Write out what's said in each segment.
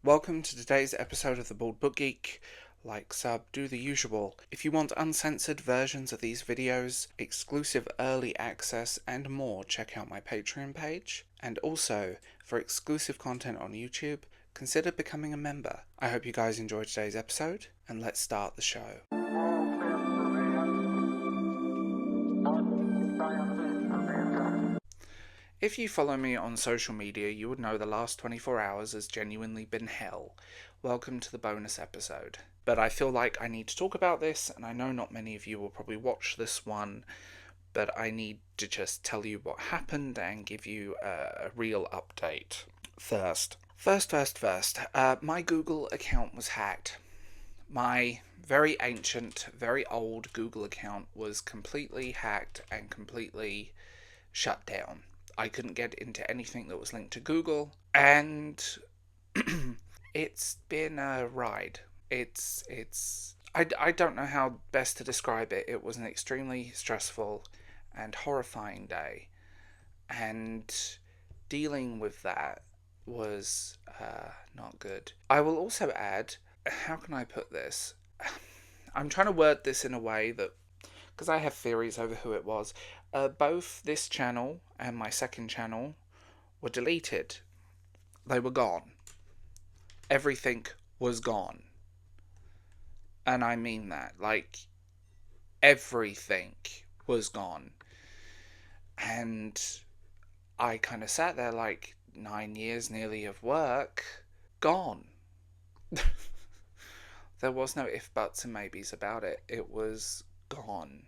Welcome to today's episode of The Bald Book Geek. Like, sub, do the usual. If you want uncensored versions of these videos, exclusive early access, and more, check out my Patreon page. And also, for exclusive content on YouTube, consider becoming a member. I hope you guys enjoyed today's episode, and let's start the show. If you follow me on social media, you would know the last 24 hours has genuinely been hell. Welcome to the bonus episode. But I feel like I need to talk about this, and I know not many of you will probably watch this one, but I need to just tell you what happened and give you a real update. First, my Google account was hacked. My very ancient, very old Google account was completely hacked and completely shut down. I couldn't get into anything that was linked to Google, and it's been a ride. I don't know how best to describe it. It was an extremely stressful and horrifying day, and dealing with that was not good. I will also add, how can I put this? I'm trying to word this in a way that, because I have theories over who it was. Both this channel and my second channel were deleted. They were gone. Everything was gone. And I mean that. Like, everything was gone. And I kind of sat there like 9 years nearly of work, gone. There was no if, buts, and maybes about it. It was gone.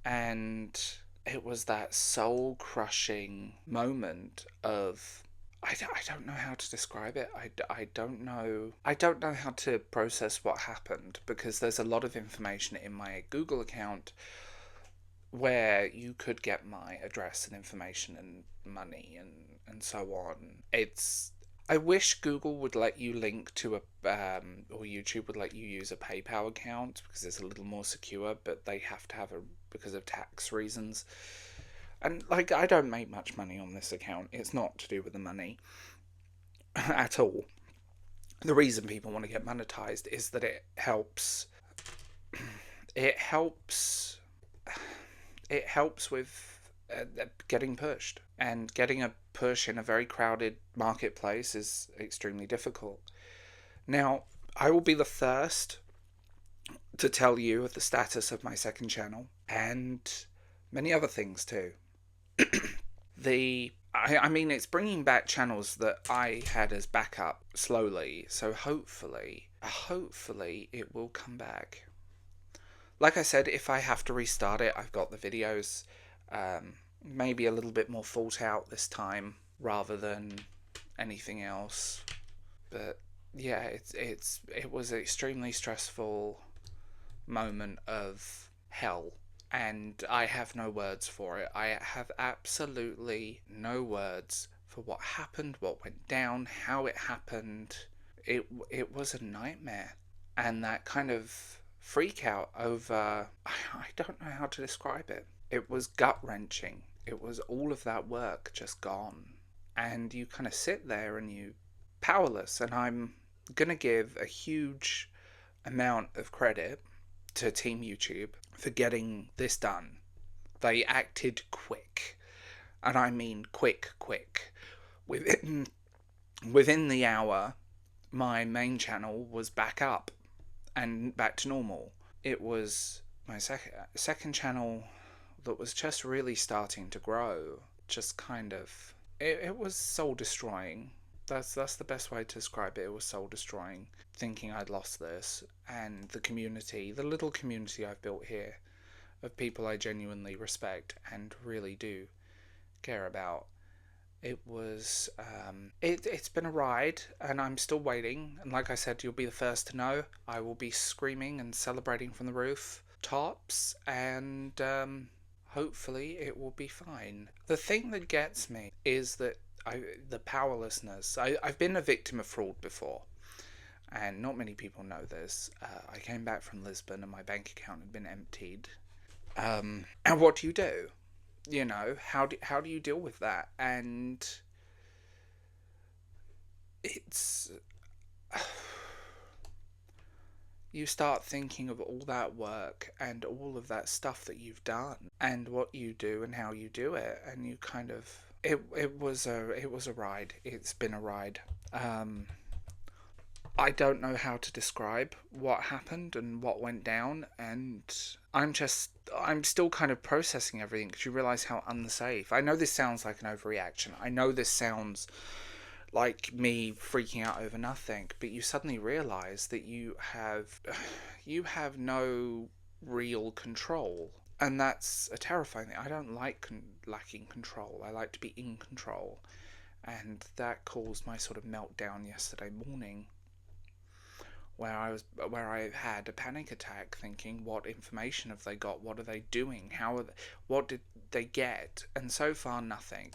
And it was that soul-crushing moment of, I don't know how to describe it. I don't know how to process what happened, because there's a lot of information in my Google account where you could get my address and information and money and so on. I wish Google would let you link to or YouTube would let you use a PayPal account, because it's a little more secure, but they have to have because of tax reasons. And, like, I don't make much money on this account. It's not to do with the money at all. The reason people want to get monetized is that it helps with getting pushed. And getting a push in a very crowded marketplace is extremely difficult. Now, I will be the first to tell you of the status of my second channel, and many other things too. I mean, it's bringing back channels that I had as backup slowly, so hopefully it will come back. Like I said, if I have to restart it, I've got the videos, maybe a little bit more thought out this time rather than anything else. But yeah, it was an extremely stressful moment of hell, and I have no words for it. I have absolutely no words for what happened, what went down, how it happened. It was a nightmare, and that kind of freak out over, I don't know how to describe it. It was gut-wrenching. It was all of that work just gone, and you kind of sit there and you powerless. And I'm gonna give a huge amount of credit to Team YouTube for getting this done. They acted quick, and I mean quick. Within the hour, my main channel was back up and back to normal. It was my second channel that was just really starting to grow. Just kind of, it was soul destroying. That's the best way to describe it. It was soul destroying, thinking I'd lost this, and the community, the little community I've built here, of people I genuinely respect and really do care about. It was, it's been a ride, and I'm still waiting. And like I said, you'll be the first to know. I will be screaming and celebrating from the roof tops, and hopefully it will be fine. The thing that gets me is that the powerlessness. I've been a victim of fraud before, and not many people know this. I came back from Lisbon and my bank account had been emptied. And what do? You know, how do you deal with that? And it's, you start thinking of all that work and all of that stuff that you've done and what you do and how you do it, and you kind of it was a ride. It's been a ride. I don't know how to describe what happened and what went down, and I'm still kind of processing everything, because you realize how unsafe. I know this sounds like an overreaction. I know this sounds like me freaking out over nothing, but you suddenly realize that you have no real control, and that's a terrifying thing. I don't like lacking control. I like to be in control, and that caused my sort of meltdown yesterday morning, where I had a panic attack, thinking, what information have they got? What are they doing? What did they get? And so far, nothing.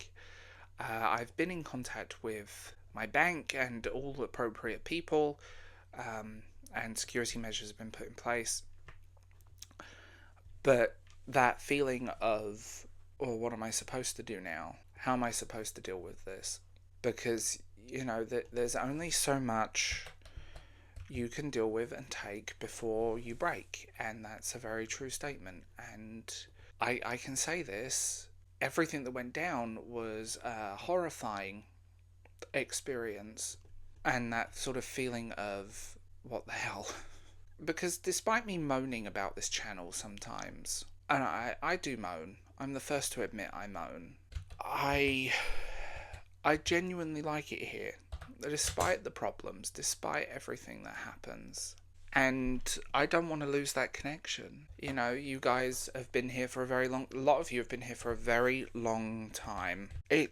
I've been in contact with my bank and all appropriate people, and security measures have been put in place. But that feeling of, oh, what am I supposed to do now? How am I supposed to deal with this? Because, there's only so much you can deal with and take before you break. And that's a very true statement. And I can say this. Everything that went down was a horrifying experience. And that sort of feeling of, what the hell? Because despite me moaning about this channel sometimes, and I do moan, I'm the first to admit I moan, I genuinely like it here, despite the problems, despite everything that happens. And I don't want to lose that connection. You guys have been here for a lot of you have been here for a very long time. I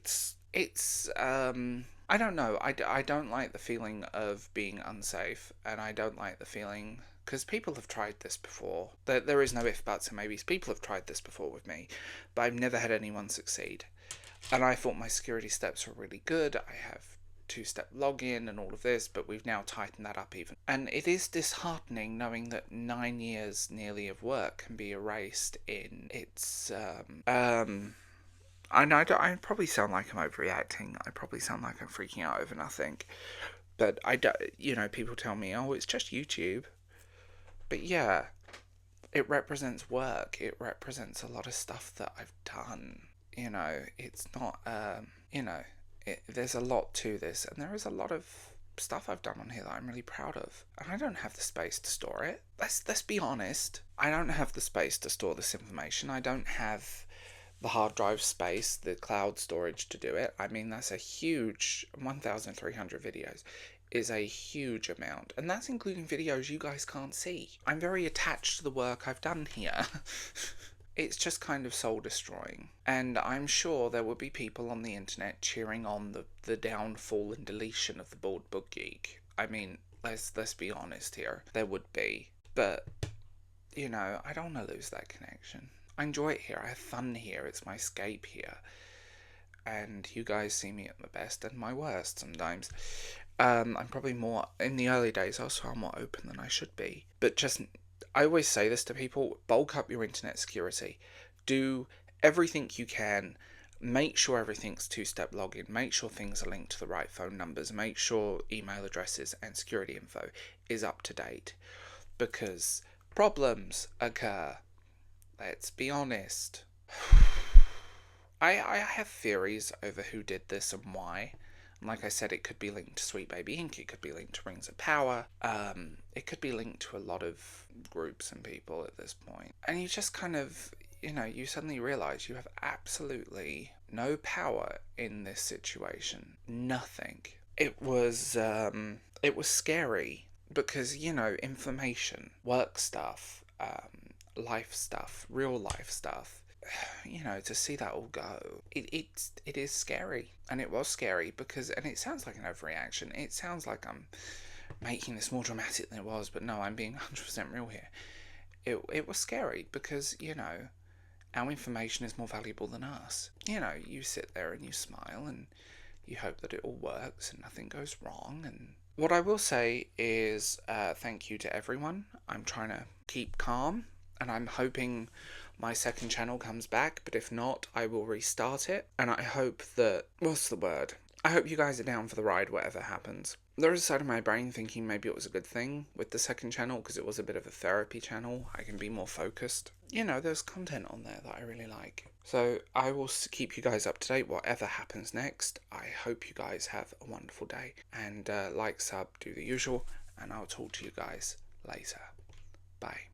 don't know. I don't like the feeling of being unsafe, and I don't like the feeling, because people have tried this before. There is no if, buts, and maybes. People have tried this before with me, but I've never had anyone succeed. And I thought my security steps were really good. I have two-step login and all of this, but we've now tightened that up even. And it is disheartening knowing that 9 years nearly of work can be erased in its I know I probably sound like I'm overreacting. I probably sound like I'm freaking out over nothing. But I don't, people tell me, oh, it's just YouTube. But yeah, it represents work. It represents a lot of stuff that I've done. It's not, there's a lot to this. And there is a lot of stuff I've done on here that I'm really proud of. And I don't have the space to store it. Let's be honest. I don't have the space to store this information. I don't have the hard drive space, the cloud storage to do it. I mean, that's a huge 1,300 videos is a huge amount, and that's including videos you guys can't see. I'm very attached to the work I've done here. It's just kind of soul destroying, and I'm sure there will be people on the internet cheering on the downfall and deletion of the Bald Book Geek. I mean, let's be honest here, there would be, but I don't want to lose that connection. I enjoy it here. I have fun here. It's my escape here. And you guys see me at my best and my worst sometimes. I'm probably more, in the early days, I was far more open than I should be. But I always say this to people, bulk up your internet security. Do everything you can. Make sure everything's two-step login. Make sure things are linked to the right phone numbers. Make sure email addresses and security info is up to date. Because problems occur. Let's be honest. I have theories over who did this and why. And like I said, it could be linked to Sweet Baby Inc. It could be linked to Rings of Power. It could be linked to a lot of groups and people at this point. And you just kind of, you suddenly realize you have absolutely no power in this situation. Nothing. It was scary because, information, work stuff, life stuff, real life stuff, to see that all go, it is scary. And it was scary because, and it sounds like an overreaction, it sounds like I'm making this more dramatic than it was, but no, I'm being 100% real here. It was scary because, our information is more valuable than us. You sit there and you smile and you hope that it all works and nothing goes wrong. And what I will say is thank you to everyone. I'm trying to keep calm, and I'm hoping my second channel comes back, but if not, I will restart it. And I hope that, what's the word? I hope you guys are down for the ride, whatever happens. There is a side of my brain thinking maybe it was a good thing with the second channel because it was a bit of a therapy channel. I can be more focused. You know, there's content on there that I really like. So I will keep you guys up to date whatever happens next. I hope you guys have a wonderful day. And like, sub, do the usual. And I'll talk to you guys later. Bye.